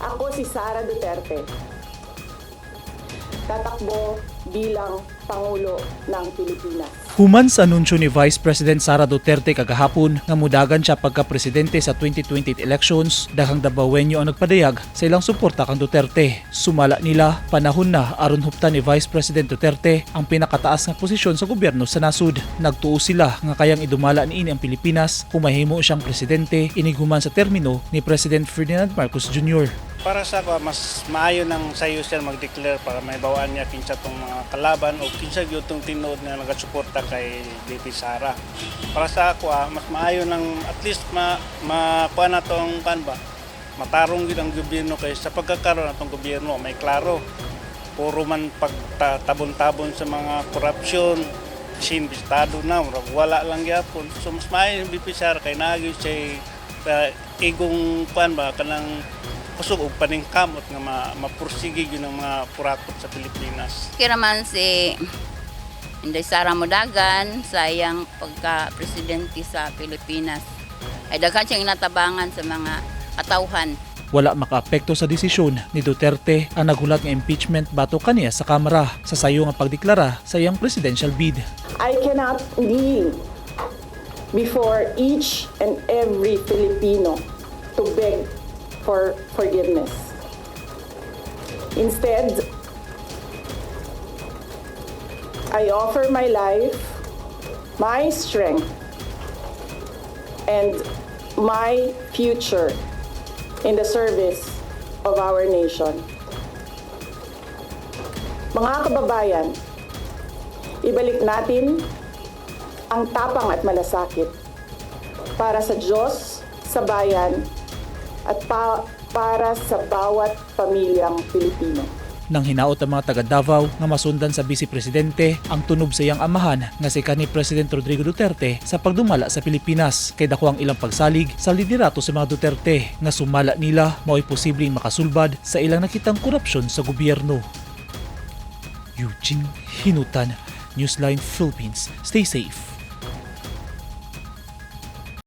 Ako si Sara Duterte. Tatakbo bilang Pangulo ng Pilipinas. Human sa anunsyo ni Vice President Sara Duterte kagahapon nga mudagan siya pagka-presidente sa 2028 elections, daghang Dabawenyo ang nagpadayag sa ilang suporta kang Duterte. Sumala nila, panahon na aron huptan ni Vice President Duterte ang pinakataas nga posisyon sa gobyerno sa nasud. Nagtuo sila nga kayang idumala niini ang Pilipinas kung mahimo siyang presidente iniguman sa termino ni President Ferdinand Marcos Jr. Para sa ako, mas maayo ng sayo siya mag-declare para may bawaan niya kinsa tong mga kalaban o kinsa gyud tong tinuod na nagasuporta kay DP Sara. Para sa ako, mas maayo ng at least makuha na tong ba, matarong gyud ang gobyerno kay sa pagkakaroon natong gobyerno may klaro. Puro man pagtabon-tabon sa mga korupsyon, sinbistado na, wala lang gyapon. So mas maayo ng DP Sara kay nagyud siya igong ba kanang kusog og paningkamot nga mapursige gyud ng mga purakot sa Pilipinas. Kiraman si Inday Sara Modagan sa iyang pagka-presidente sa Pilipinas. Ay daghan siyang natabangan sa mga katawhan. Wala makaapekto sa desisyon ni Duterte ang naghulat nga impeachment bato kaniya sa Kamara sa sayo nga pagdeklara sa iyang presidential bid. I cannot kneel before each and every Filipino to beg for forgiveness. Instead, I offer my life, my strength, and my future in the service of our nation. Mga kababayan, ibalik natin ang tapang at malasakit para sa Diyos, sa bayan, at para sa bawat pamilyang Pilipino. Nang hinaot ang mga taga Davao nga masundan sa Vice Presidente ang tunob sa iyang amahan nga si kanhi President Rodrigo Duterte sa pagdumala sa Pilipinas, kay dako ang ilang pagsalig sa liderato sa mga Duterte nga sumala nila mao'y posibleng makasulbad sa ilang nakitang korupsyon sa gobyerno. Eugene Hinutan, Newsline Philippines. Stay safe.